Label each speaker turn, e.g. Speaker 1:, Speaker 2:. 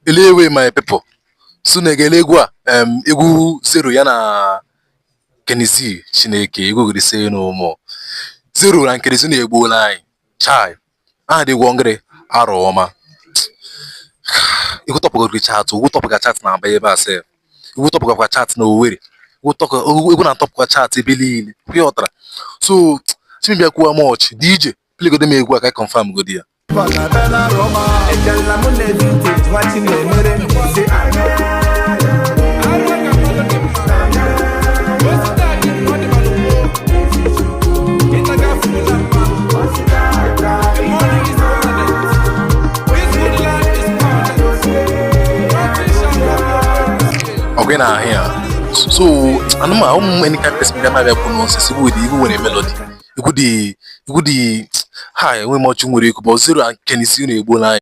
Speaker 1: Elewe my people. Soon egele egwu a egwu Zero ya na Kenisi Chineke egwu gị say no more. Zero na Kenisi na-egbuola anyị. Chai. Ah dị gwongre arọ ọma. Igu topu go chat, igu topu ga chat na aba ebe a sef. Igu topu ga chat na Owerri. Igu na topu ga chat ebe niile. Kwịọtara. So chimi bịa kwuo much. DJ play go dem egwu a ka confirm go dia. Okay, now here. So, I know how many kind of person that might have pronounced even when a melody. You could the high, we much more but Zero and Kenisi, you know,